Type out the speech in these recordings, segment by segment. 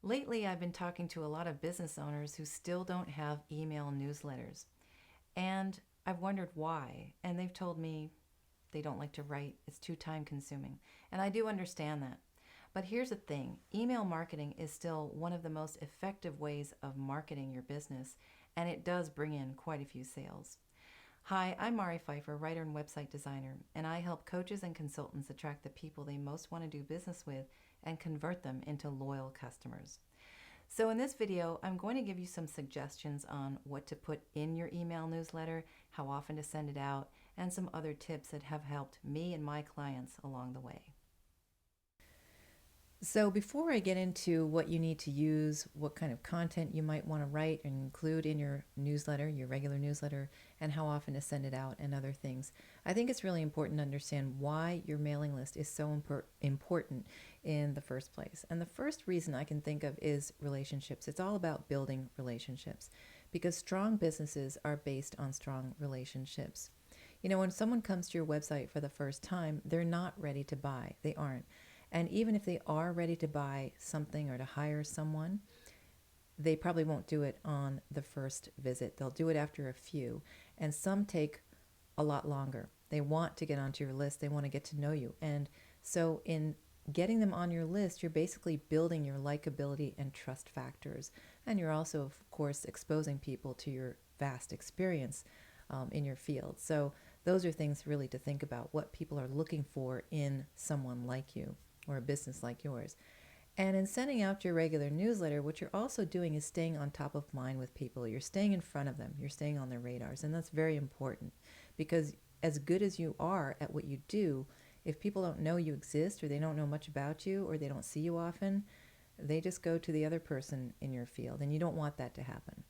Lately, I've been talking to a lot of business owners who still don't have email newsletters. And I've wondered why. And they've told me they don't like to write, it's too time consuming. And I do understand that. But here's the thing, email marketing is still one of the most effective ways of marketing your business, and it does bring in quite a few sales. Hi, I'm Mari Pfeiffer, writer and website designer, and I help coaches and consultants attract the people they most want to do business with and convert them into loyal customers. So in this video, I'm going to give you some suggestions on what to put in your email newsletter, how often to send it out, and some other tips that have helped me and my clients along the way. So before I get into what you need to use, what kind of content you might want to write and include in your newsletter, your regular newsletter, and how often to send it out and other things, I think it's really important to understand why your mailing list is so important in the first place. And the first reason I can think of is relationships. It's all about building relationships because strong businesses are based on strong relationships. You know, when someone comes to your website for the first time, they're not ready to buy. They aren't. And even if they are ready to buy something or to hire someone, they probably won't do it on the first visit. They'll do it after a few. And some take a lot longer. They want to get onto your list. They want to get to know you. And so in getting them on your list, you're basically building your likability and trust factors. And you're also, of course, exposing people to your vast experience in your field. So those are things really to think about, what people are looking for in someone like you or a business like yours. And in sending out your regular newsletter, what you're also doing is staying on top of mind with people. You're staying in front of them. You're staying on their radars. And that's very important because as good as you are at what you do, if people don't know you exist or they don't know much about you or they don't see you often, they just go to the other person in your field. And you don't want that to happen.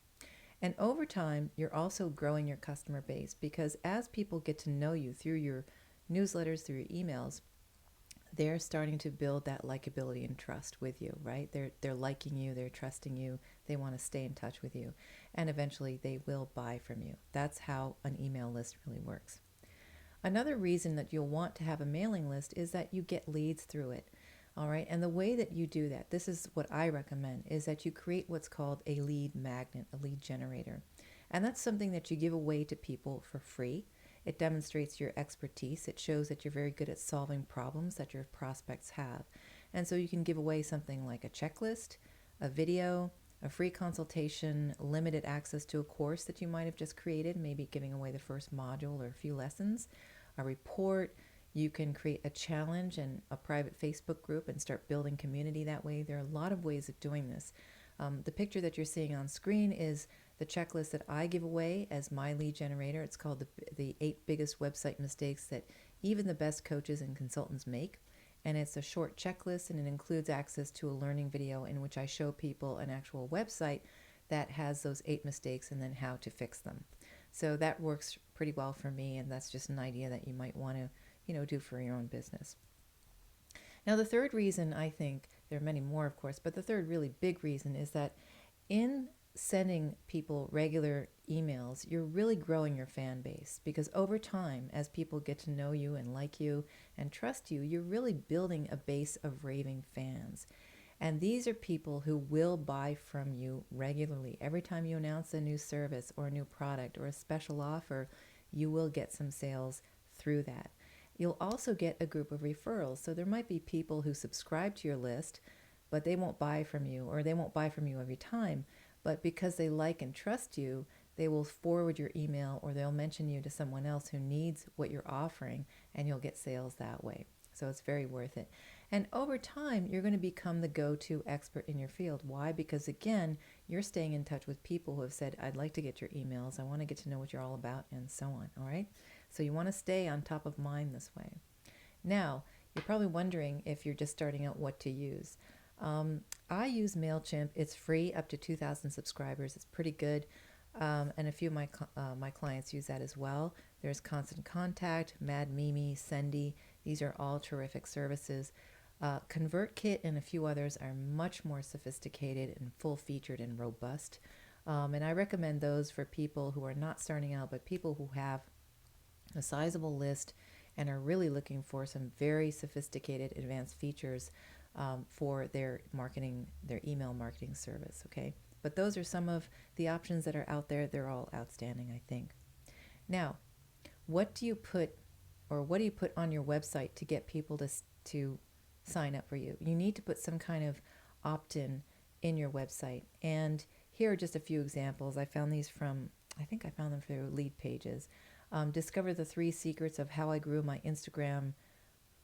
And over time, you're also growing your customer base because as people get to know you through your newsletters, through your emails, they're starting to build that likability and trust with you, right? They're liking you, they're trusting you, they want to stay in touch with you, and eventually they will buy from you. That's how an email list really works. Another reason that you'll want to have a mailing list is that you get leads through it. All right, and the way that you do that, this is what I recommend, is that you create what's called a lead magnet, a lead generator. And that's something that you give away to people for free. It demonstrates your expertise. It shows that you're very good at solving problems that your prospects have. And so you can give away something like a checklist, a video, a free consultation, limited access to a course that you might have just created, maybe giving away the first module or a few lessons, a report. You can create a challenge and a private Facebook group and start building community that way. There are a lot of ways of doing this. The picture that you're seeing on screen is the checklist that I give away as my lead generator. It's called the 8 biggest website mistakes that even the best coaches and consultants make. And it's a short checklist, and it includes access to a learning video in which I show people an actual website that has those 8 mistakes and then how to fix them. So that works pretty well for me, and that's just an idea that you might want to, do for your own business. Now, the third reason, I think, there are many more, of course, but the third really big reason is that in sending people regular emails, you're really growing your fan base because over time, as people get to know you and like you and trust you, you're really building a base of raving fans. And these are people who will buy from you regularly. Every time you announce a new service or a new product or a special offer, you will get some sales through that. You'll also get a group of referrals. So there might be people who subscribe to your list, but they won't buy from you, or they won't buy from you every time. But because they like and trust you, they will forward your email or they'll mention you to someone else who needs what you're offering, and you'll get sales that way. So it's very worth it. And over time, you're going to become the go-to expert in your field. Why? Because again, you're staying in touch with people who have said, I'd like to get your emails. I want to get to know what you're all about, and so on. All right. So you want to stay on top of mind this way. Now, you're probably wondering if you're just starting out what to use. I use MailChimp. It's free up to 2,000 subscribers. It's pretty good. And a few of my clients use that as well. There's Constant Contact, Mad Mimi, Sendy. These are all terrific services. ConvertKit and a few others are much more sophisticated and full-featured and robust. And I recommend those for people who are not starting out, but people who have a sizable list and are really looking for some very sophisticated advanced features for their marketing, their email marketing service. Okay. But those are some of the options that are out there. They're all outstanding, I think. Now, what do you put on your website to get people to sign up for you? You need to put some kind of opt-in in your website. And here are just a few examples. I found them through Lead Pages. Discover the 3 secrets of how I grew my Instagram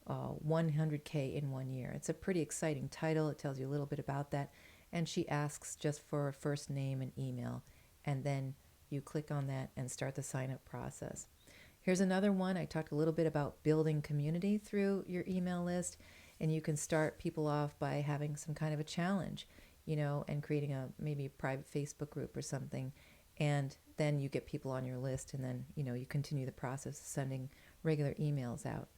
100K in 1 year. It's a pretty exciting title. It tells you a little bit about that. And she asks just for a first name and email. And then you click on that and start the sign up process. Here's another one. I talked a little bit about building community through your email list. And you can start people off by having some kind of a challenge, and creating maybe a private Facebook group or something. And then you get people on your list, and then, you continue the process of sending regular emails out.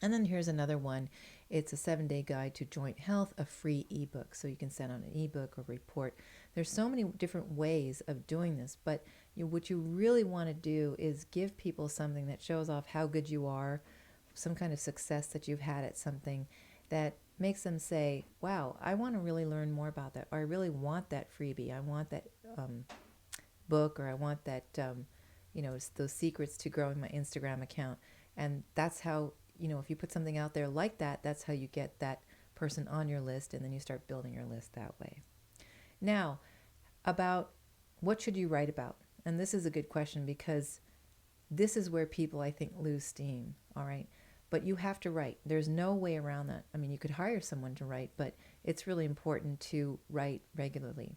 And then here's another one. It's a 7-day guide to joint health, a free ebook. So you can send out an ebook or report. There's so many different ways of doing this, but what you really want to do is give people something that shows off how good you are, some kind of success that you've had at something that makes them say, wow, I want to really learn more about that. Or I really want that freebie. I want that book, or I want that, those secrets to growing my Instagram account. And that's how, if you put something out there like that, that's how you get that person on your list, and then you start building your list that way. Now, about what should you write about? And this is a good question, because this is where people, I think, lose steam, all right? But you have to write. There's no way around that. I mean, you could hire someone to write, but it's really important to write regularly.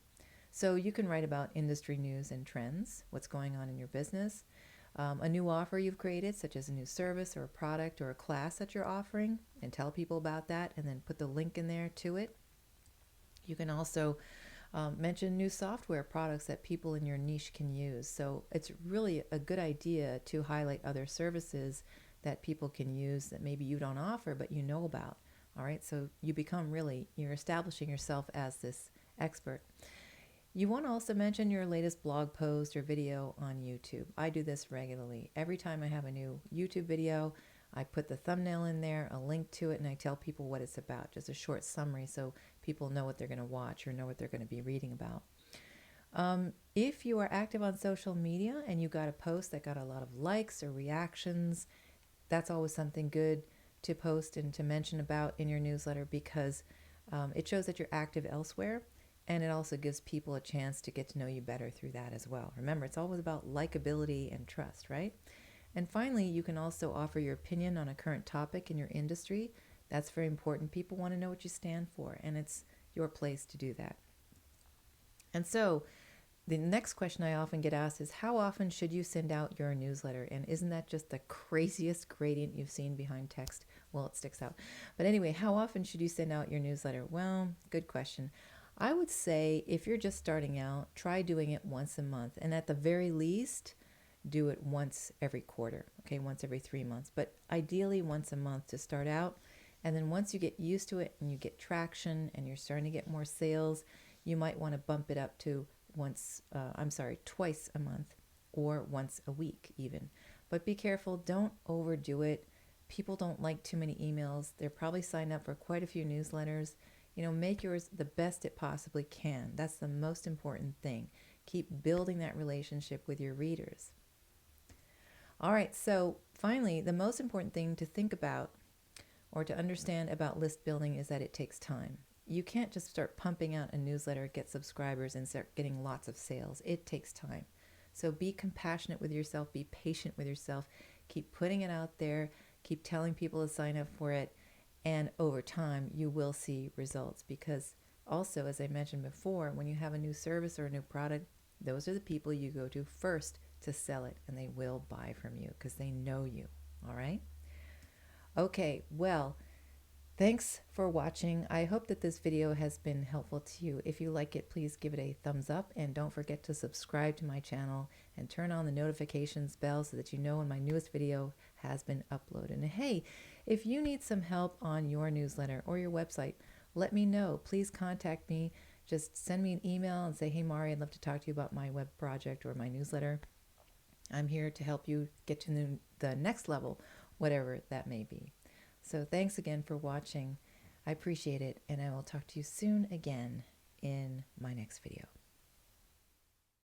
So you can write about industry news and trends, what's going on in your business, a new offer you've created, such as a new service or a product or a class that you're offering, and tell people about that, and then put the link in there to it. You can also mention new software products that people in your niche can use. So it's really a good idea to highlight other services that people can use that maybe you don't offer, but you know about. All right, so you're establishing yourself as this expert. You want to also mention your latest blog post or video on YouTube. I do this regularly. Every time I have a new YouTube video, I put the thumbnail in there, a link to it, and I tell people what it's about, just a short summary so people know what they're going to watch or know what they're going to be reading about. If you are active on social media and you got a post that got a lot of likes or reactions, that's always something good to post and to mention about in your newsletter, because it shows that you're active elsewhere. And it also gives people a chance to get to know you better through that as well. Remember, it's always about likability and trust, right? And finally, you can also offer your opinion on a current topic in your industry. That's very important. People want to know what you stand for, and it's your place to do that. And so the next question I often get asked is, how often should you send out your newsletter? And isn't that just the craziest gradient you've seen behind text? Well, it sticks out. But anyway, how often should you send out your newsletter? Well, good question. I would say if you're just starting out, try doing it once a month. And at the very least, do it once every quarter, okay, once every 3 months. But ideally once a month to start out. And then once you get used to it and you get traction and you're starting to get more sales, you might want to bump it up to twice a month, or once a week even. But be careful, don't overdo it. People don't like too many emails. They're probably signed up for quite a few newsletters. Make yours the best it possibly can. That's the most important thing. Keep building that relationship with your readers. All right, so finally, the most important thing to think about or to understand about list building is that it takes time. You can't just start pumping out a newsletter, get subscribers, and start getting lots of sales. It takes time. So be compassionate with yourself, be patient with yourself, keep putting it out there, keep telling people to sign up for it. And over time, you will see results, because also, as I mentioned before, when you have a new service or a new product, those are the people you go to first to sell it, and they will buy from you because they know you. All right? Okay, well, thanks for watching. I hope that this video has been helpful to you. If you like it, please give it a thumbs up, and don't forget to subscribe to my channel and turn on the notifications bell so that you know when my newest video has been uploaded. And hey, if you need some help on your newsletter or your website, let me know. Please contact me. Just send me an email and say, hey, Mari, I'd love to talk to you about my web project or my newsletter. I'm here to help you get to the next level, whatever that may be. So thanks again for watching. I appreciate it, and I will talk to you soon again in my next video.